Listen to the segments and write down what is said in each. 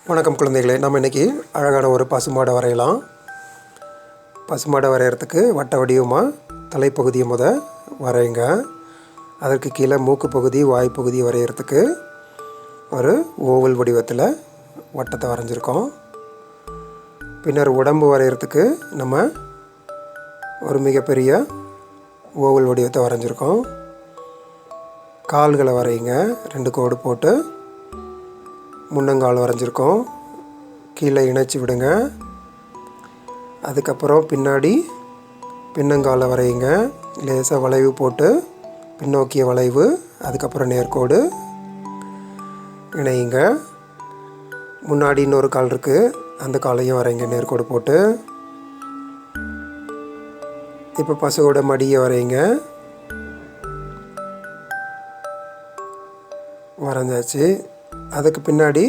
வணக்கம் குழந்தைகளே, நம்ம இன்றைக்கி அழகான ஒரு பசுமாடை வரையலாம். பசுமாடை வரைகிறதுக்கு வட்ட வடிவமாக தலைப்பகுதியை வரைங்க. அதற்கு கீழே மூக்கு பகுதி, வாய் பகுதி வரைகிறதுக்கு ஒரு ஓவல் வடிவத்தில் வட்டத்தை வரைஞ்சிருக்கோம். பின்னர் உடம்பு வரைகிறதுக்கு நம்ம ஒரு மிகப்பெரிய ஓவல் வடிவத்தை வரைஞ்சிருக்கோம். கால்களை வரைங்க, 2 கோடு போட்டு முன்னங்கால் வரைஞ்சிருக்கோம். கீழே இணைச்சி விடுங்க. அதுக்கப்புறம் பின்னாடி பின்னங்காலை வரையுங்க. லேசாக வளைவு போட்டு பின்னோக்கிய வளைவு, அதுக்கப்புறம் நேர்கோடு இணையுங்க. முன்னாடி இன்னொரு கால் இருக்குது, அந்த காலையும் வரைங்க நேர்கோடு போட்டு. இப்போ பசுவோட மடியை வரைங்க. வரைஞ்சாச்சு. அதுக்கு பின்னாடி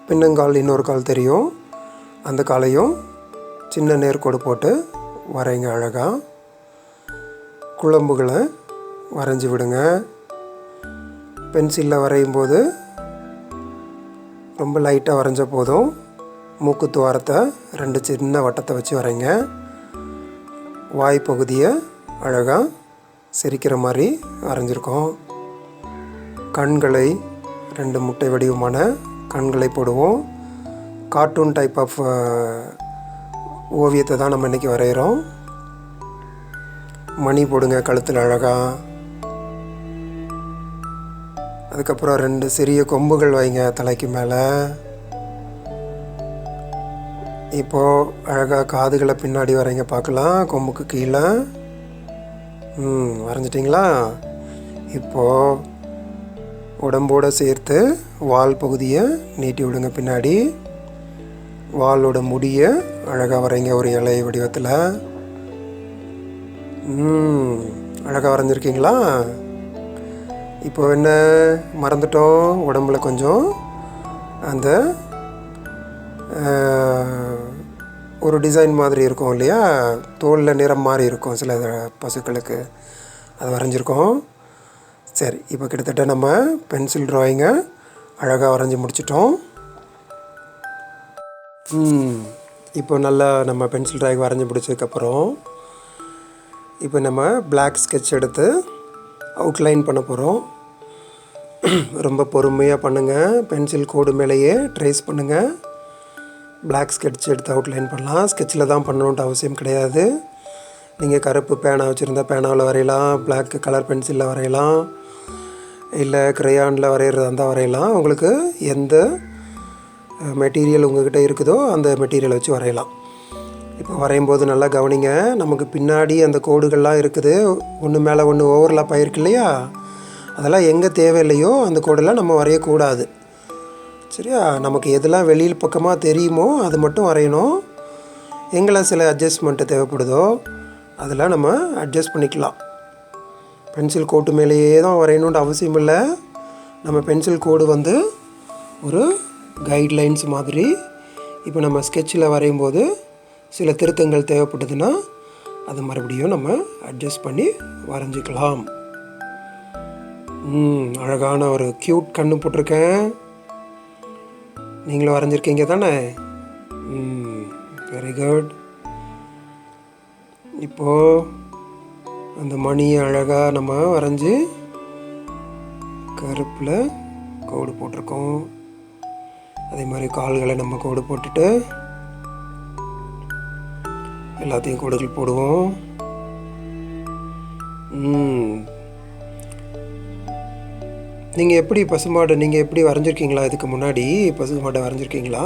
பின்னங்கால் இன்னொரு கால் தெரியும், அந்த காலையும் சின்ன நேர்கோடு போட்டு வரைங்க அழகாக. குழம்புகளை வரைஞ்சி விடுங்க. பென்சிலில் வரையும் போது ரொம்ப லைட்டாக வரைஞ்ச போதும். மூக்கு துவாரத்தை 2 சின்ன வட்டத்தை வச்சு வரைங்க. வாய் பகுதியை அழகாக சிரிக்கிற மாதிரி வரைஞ்சிருக்கோம். கண்களை 2 முட்டை வடிவமான கண்களை போடுவோம். கார்ட்டூன் டைப் ஆஃப் ஓவியத்தை தான் நம்ம இன்றைக்கி வரைகிறோம். மணி போடுங்க கழுத்தில் அழகாக. அதுக்கப்புறம் 2 சிறிய கொம்புகள் வைங்க தலைக்கு மேலே. இப்போது அழகாக காதுகளை பின்னாடி வரைங்க பார்க்கலாம், கொம்புக்கு கீழே. வரைஞ்சிட்டிங்களா? இப்போது உடம்போடு சேர்த்து வால் பகுதியை நீட்டி விடுங்க பின்னாடி. வாலோட முடியை அழகாக வரைங்க ஒரு இலை வடிவத்தில். அழகாக வரைஞ்சிருக்கீங்களா? இப்போ என்ன மறந்துட்டோம், உடம்புல கொஞ்சம் அந்த ஒரு டிசைன் மாதிரி இருக்கும் இல்லையா, தோலில் நிறம் மாதிரி இருக்கும் சில பசுக்களுக்கு, அது வரைஞ்சிருக்கோம். சரி, இப்போ கிட்டத்தட்ட நம்ம பென்சில் ட்ராயிங்கை அழகாக வரைஞ்சி முடிச்சிட்டோம். இப்போ நல்லா நம்ம பென்சில் ட்ராயிங் வரைஞ்சி முடிச்சதுக்கப்புறம் இப்போ நம்ம பிளாக் ஸ்கெட்ச் எடுத்து அவுட்லைன் பண்ண போகிறோம். ரொம்ப பொறுமையாக பண்ணுங்கள். பென்சில் கோடு மேலேயே ட்ரேஸ் பண்ணுங்கள். பிளாக் ஸ்கெட்ச் எடுத்து அவுட்லைன் பண்ணலாம். ஸ்கெட்சில் தான் பண்ணணுன்ட்டு அவசியம் கிடையாது. நீங்கள் கருப்பு பேனா வச்சுருந்தா பேனாவில் வரையலாம், பிளாக் கலர் பென்சிலில் வரையலாம், இல்லை க்ரையானில் வரைகிறதா இருந்தால் வரையலாம். உங்களுக்கு எந்த மெட்டீரியல் உங்கள்கிட்ட இருக்குதோ அந்த மெட்டீரியலை வச்சு வரையலாம். இப்போ வரையும் போது நல்லா கவனிங்க. நமக்கு பின்னாடி அந்த கோடுகள்லாம் இருக்குது, ஒன்று மேலே ஒன்று ஓவர்லாப் ஆகிருக்கு இல்லையா, அதெல்லாம் எங்கே தேவையில்லையோ அந்த கோடெல்லாம் நம்ம வரையக்கூடாது. சரியா? நமக்கு எதெல்லாம் வெளியில் பக்கமாக தெரியுமோ அது மட்டும் வரையணும். எங்களை சில அட்ஜஸ்ட்மெண்ட்டு தேவைப்படுதோ அதெல்லாம் நம்ம அட்ஜஸ்ட் பண்ணிக்கலாம். பென்சில் கோட்டு மேலேயே தான் வரையணுன்ற அவசியம் இல்லை. நம்ம பென்சில் கோடு ஒரு கைட்லைன்ஸ் மாதிரி. இப்போ நம்ம ஸ்கெட்சில் வரையும் போது சில திருத்தங்கள் தேவைப்பட்டதுன்னா அது மறுபடியும் நம்ம அட்ஜஸ்ட் பண்ணி வரைஞ்சிக்கலாம். அழகான ஒரு க்யூட் கண்ணு போட்டிருக்கேன். நீங்களும் வரைஞ்சிருக்கீங்க தானே? Very good. இப்போது அந்த மணியை அழகாக நம்ம வரைஞ்சி கருப்பில் கோடு போட்டிருக்கோம். அதே மாதிரி கால்களை நம்ம கோடு போட்டுட்டு எல்லாத்தையும் கோடுகள் போடுவோம். நீங்கள் எப்படி பசுமாடு நீங்கள் எப்படி வரைஞ்சிருக்கீங்களா? இதுக்கு முன்னாடி பசுமாடை வரைஞ்சிருக்கீங்களா?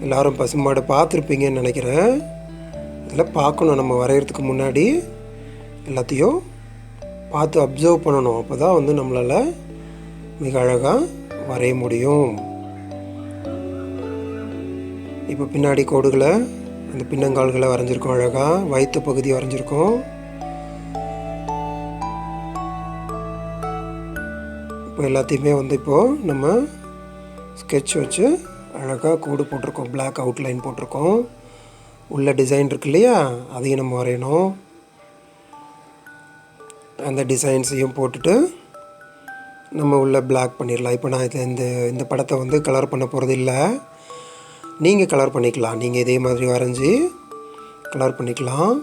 எல்லோரும் பசுமாடை பார்த்துருப்பீங்கன்னு நினைக்கிறேன். இதில் பார்க்கணும், நம்ம வரைகிறதுக்கு முன்னாடி எல்லாத்தையும் பார்த்து அப்சர்வ் பண்ணணும். அப்போ தான் நம்மளால் மிக அழகாக வரைய முடியும். இப்போ பின்னாடி கோடுகளை, அந்த பின்னங்கால்களை வரைஞ்சிருக்கோம் அழகாக. வயிற்று பகுதி வரைஞ்சிருக்கோம். இப்போ எல்லாத்தையுமே இப்போது நம்ம ஸ்கெட்ச் வச்சு அழகாக கோடு போட்டிருக்கோம், பிளாக் அவுட்லைன் போட்டிருக்கோம். உள்ள டிசைன் இருக்கு இல்லையா, அதையும் நம்ம வரையணும். அந்த டிசைன்ஸையும் போட்டுட்டு நம்ம உள்ளே பிளாக் பண்ணிடலாம். இப்போ நான் இந்த படத்தை வந்து கலர் பண்ண போகிறது இல்லை. நீங்கள் கலர் பண்ணிக்கலாம். நீங்கள் இதே மாதிரி வரைஞ்சி கலர் பண்ணிக்கலாம்.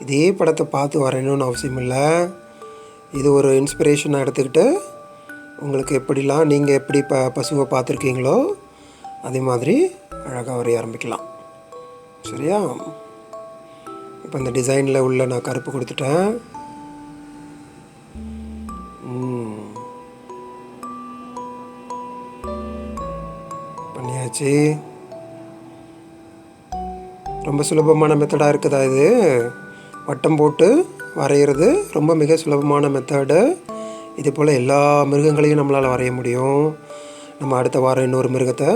இதே படத்தை பார்த்து வரையணும்னு அவசியம் இல்லை. இது ஒரு இன்ஸ்பிரேஷனாக எடுத்துக்கிட்டு உங்களுக்கு எப்படிலாம் நீங்கள் எப்படி பசுவை பார்த்துருக்கீங்களோ அதே மாதிரி அழகாக வரைய ஆரம்பிக்கலாம். சரியா? இப்போ இந்த டிசைனில் உள்ள நான் கருப்பு கொடுத்துட்டேன். பண்ணியாச்சு. ரொம்ப சுலபமான மெத்தடாக இருக்குதா இது? வட்டம் போட்டு வரைகிறது ரொம்ப மிக சுலபமான மெத்தடு. இதே போல் எல்லா மிருகங்களையும் நம்மளால் வரைய முடியும். நம்ம அடுத்த வாரம் இன்னொரு மிருகத்தை,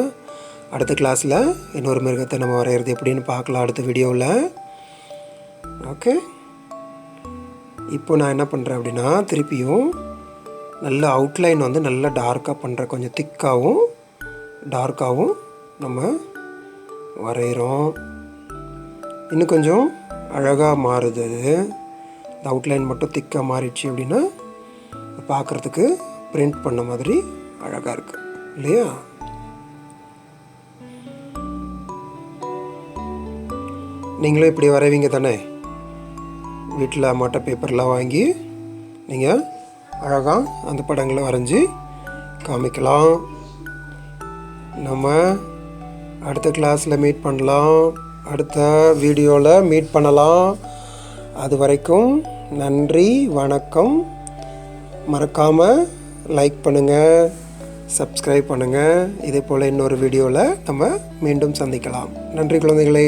அடுத்த கிளாஸில் இன்னொரு மிருகத்தை நம்ம வரைகிறது எப்படின்னு பார்க்கலாம் அடுத்த வீடியோவில். ஓகே, இப்போ நான் என்ன பண்ணுறேன் அப்படின்னா, திருப்பியும் நல்ல அவுட்லைன் வந்து நல்லா டார்க்காக பண்ணுறேன். கொஞ்சம் திக்காகவும் டார்க்காகவும் நம்ம வரைகிறோம். இன்னும் கொஞ்சம் அழகாக மாறுது. அது இந்த அவுட்லைன் மட்டும் திக்காக மாறிடுச்சு அப்படின்னா பார்க்குறதுக்கு பிரிண்ட் பண்ண மாதிரி அழகாக இருக்குது இல்லையா? நீங்களும் இப்படி வரைவீங்க தானே? வீட்டில் அம்மாட்ட பேப்பர்லாம் வாங்கி நீங்கள் அழகாக அந்த படங்களை வரைஞ்சி காமிக்கலாம். நம்ம அடுத்த கிளாஸில் மீட் பண்ணலாம். அடுத்த வீடியோவில் மீட் பண்ணலாம். அது வரைக்கும் நன்றி, வணக்கம். மறக்காமல் லைக் பண்ணுங்கள், சப்ஸ்கிரைப் பண்ணுங்கள். இதே போல் இன்னொரு வீடியோவில் நம்ம மீண்டும் சந்திக்கலாம். நன்றி குழந்தைகளே.